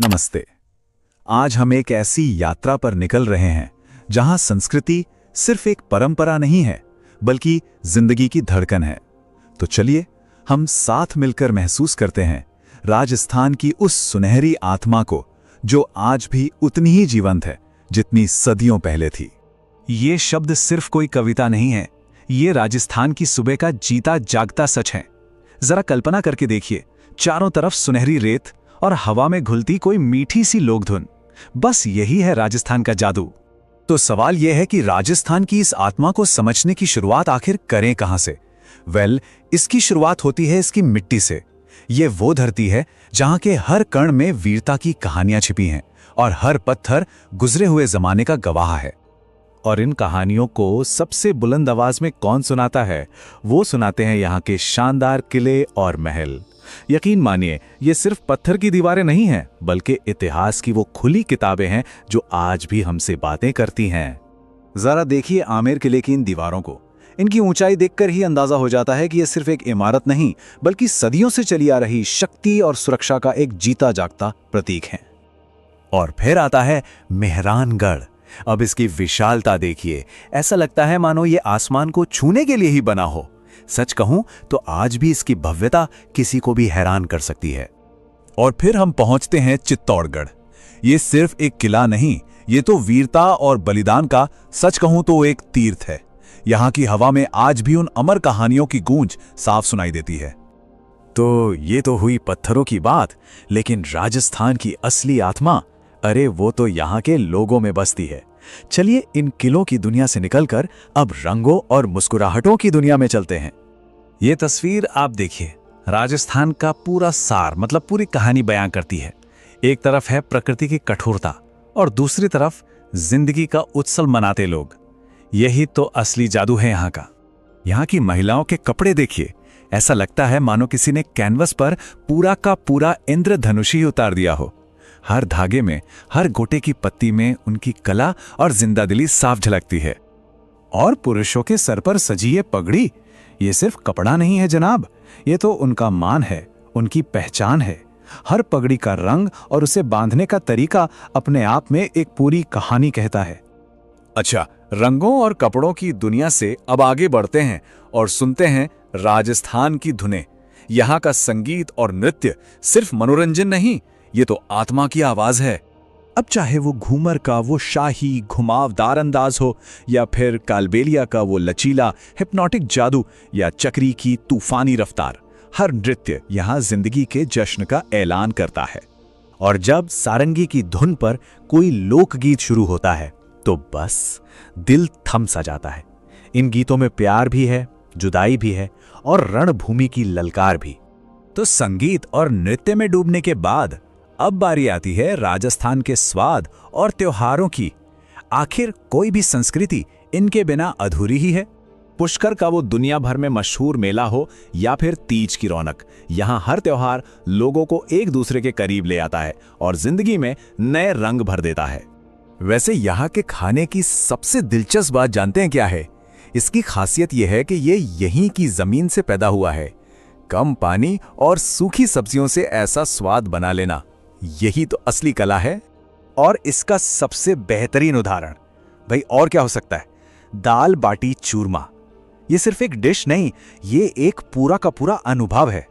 नमस्ते। आज हम एक ऐसी यात्रा पर निकल रहे हैं जहां संस्कृति सिर्फ एक परंपरा नहीं है बल्कि जिंदगी की धड़कन है। तो चलिए हम साथ मिलकर महसूस करते हैं राजस्थान की उस सुनहरी आत्मा को जो आज भी उतनी ही जीवंत है जितनी सदियों पहले थी। ये शब्द सिर्फ कोई कविता नहीं है, ये राजस्थान की सुबह का जीता जागता सच है। जरा कल्पना करके देखिए, चारों तरफ सुनहरी रेत और हवा में घुलती कोई मीठी सी लोकधुन। बस यही है राजस्थान का जादू। तो सवाल यह है कि राजस्थान की इस आत्मा को समझने की शुरुआत आखिर करें कहां से? इसकी शुरुआत होती है इसकी मिट्टी से। ये वो धरती है जहां के हर कण में वीरता की कहानियां छिपी हैं और हर पत्थर गुजरे हुए जमाने का गवाह है। और इन कहानियों को सबसे बुलंद आवाज में कौन सुनाता है? वो सुनाते हैं यहाँ के शानदार किले और महल। यकीन मानिए, ये सिर्फ पत्थर की दीवारें नहीं हैं, बल्कि इतिहास की वो खुली किताबें हैं जो आज भी हमसे बातें करती हैं। जरा देखिए आमेर किले की इन दीवारों को। इनकी ऊंचाई देखकर ही अंदाजा हो जाता है कि ये सिर्फ एक इमारत नहीं, बल्कि सदियों से चली आ रही शक्ति और सुरक्षा का एक जीता जागता प्रतीक है। और फिर आता है मेहरानगढ़। अब इसकी विशालता देखिए, ऐसा लगता है मानो ये आसमान को छूने के लिए ही बना हो। सच कहूं तो आज भी इसकी भव्यता किसी को भी हैरान कर सकती है। और फिर हम पहुंचते हैं चित्तौड़गढ़। ये सिर्फ एक किला नहीं, ये तो वीरता और बलिदान का, सच कहूं तो एक तीर्थ है। यहां की हवा में आज भी उन अमर कहानियों की गूंज साफ सुनाई देती है। तो ये तो हुई पत्थरों की बात, लेकिन राजस्थान की असली आत्मा, अरे वो तो यहाँ के लोगों में बसती है। चलिए इन किलों की दुनिया से निकलकर अब रंगों और मुस्कुराहटों की दुनिया में चलते हैं। ये तस्वीर आप देखिए, राजस्थान का पूरा सार, मतलब पूरी कहानी बयां करती है। एक तरफ है प्रकृति की कठोरता और दूसरी तरफ जिंदगी का उत्सव मनाते लोग। यही तो असली जादू है यहाँ का। यहाँ की महिलाओं के कपड़े देखिए, ऐसा लगता है मानो किसी ने कैनवस पर पूरा का पूरा इंद्रधनुष ही उतार दिया हो। हर धागे में, हर गोटे की पत्ती में उनकी कला और जिंदादिली साफ झलकती है। और पुरुषों के सर पर सजी ये पगड़ी, ये सिर्फ कपड़ा नहीं है जनाब, ये तो उनका मान है, उनकी पहचान है। हर पगड़ी का रंग और उसे बांधने का तरीका अपने आप में एक पूरी कहानी कहता है। अच्छा, रंगों और कपड़ों की दुनिया से अब आगे बढ़ते हैं और सुनते हैं राजस्थान की धुनें। यहाँ का संगीत और नृत्य सिर्फ मनोरंजन नहीं, ये तो आत्मा की आवाज है। अब चाहे वो घूमर का वो शाही घुमावदार अंदाज हो, या फिर कालबेलिया का वो लचीला हिप्नोटिक जादू, या चक्री की तूफानी रफ्तार, हर नृत्य यहाँ जिंदगी के जश्न का ऐलान करता है। और जब सारंगी की धुन पर कोई लोकगीत शुरू होता है तो बस दिल थम सा जाता है। इन गीतों में प्यार भी है, जुदाई भी है और रणभूमि की ललकार भी। तो संगीत और नृत्य में डूबने के बाद अब बारी आती है राजस्थान के स्वाद और त्योहारों की। आखिर कोई भी संस्कृति इनके बिना अधूरी ही है। पुष्कर का वो दुनिया भर में मशहूर मेला हो या फिर तीज की रौनक, यहाँ हर त्योहार लोगों को एक दूसरे के करीब ले आता है और जिंदगी में नए रंग भर देता है। वैसे यहाँ के खाने की सबसे दिलचस्प बात जानते हैं क्या है? इसकी खासियत यह है कि ये यहीं की जमीन से पैदा हुआ है। कम पानी और सूखी सब्जियों से ऐसा स्वाद बना लेना, यही तो असली कला है। और इसका सबसे बेहतरीन उदाहरण भाई और क्या हो सकता है? दाल बाटी चूरमा। ये सिर्फ एक डिश नहीं, ये एक पूरा का पूरा अनुभव है।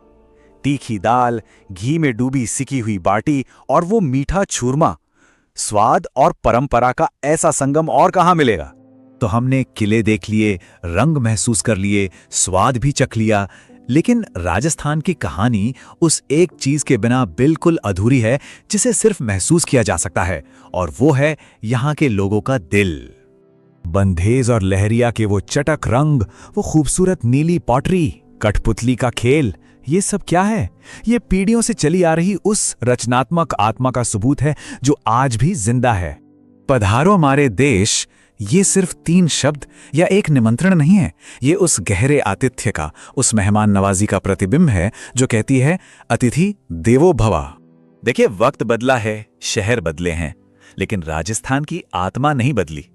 तीखी दाल, घी में डूबी सिकी हुई बाटी और वो मीठा चूरमा, स्वाद और परंपरा का ऐसा संगम और कहां मिलेगा? तो हमने किले देख लिए, रंग महसूस कर लिए, स्वाद भी चख लिया, लेकिन राजस्थान की कहानी उस एक चीज के बिना बिल्कुल अधूरी है जिसे सिर्फ महसूस किया जा सकता है, और वो है यहाँ के लोगों का दिल। बंधेज और लहरिया के वो चटक रंग, वो खूबसूरत नीली पॉटरी, कठपुतली का खेल, ये सब क्या है? ये पीढ़ियों से चली आ रही उस रचनात्मक आत्मा का सबूत है जो आज भी जिंदा है। पधारो हमारे देश, ये सिर्फ 3 शब्द या एक निमंत्रण नहीं है, ये उस गहरे आतिथ्य का, उस मेहमान नवाजी का प्रतिबिंब है जो कहती है अतिथि देवो भवा। देखिए, वक्त बदला है, शहर बदले हैं, लेकिन राजस्थान की आत्मा नहीं बदली।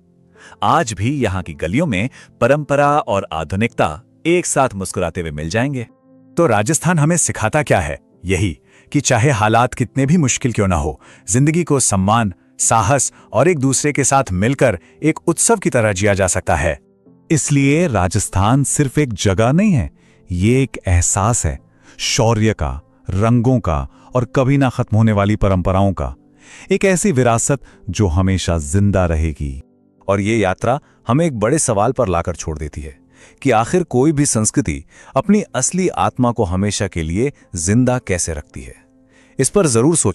आज भी यहाँ की गलियों में परंपरा और आधुनिकता एक साथ मुस्कुराते हुए मिल जाएंगे। तो राजस्थान हमें सिखाता क्या है? यही कि चाहे हालात कितने भी मुश्किल क्यों ना हो, जिंदगी को सम्मान, साहस और एक दूसरे के साथ मिलकर एक उत्सव की तरह जिया जा सकता है। इसलिए राजस्थान सिर्फ एक जगह नहीं है, ये एक एहसास है, शौर्य का, रंगों का और कभी ना खत्म होने वाली परंपराओं का। एक ऐसी विरासत जो हमेशा जिंदा रहेगी। और ये यात्रा हमें एक बड़े सवाल पर लाकर छोड़ देती है कि आखिर कोई भी संस्कृति अपनी असली आत्मा को हमेशा के लिए जिंदा कैसे रखती है। इस पर जरूर सोचें।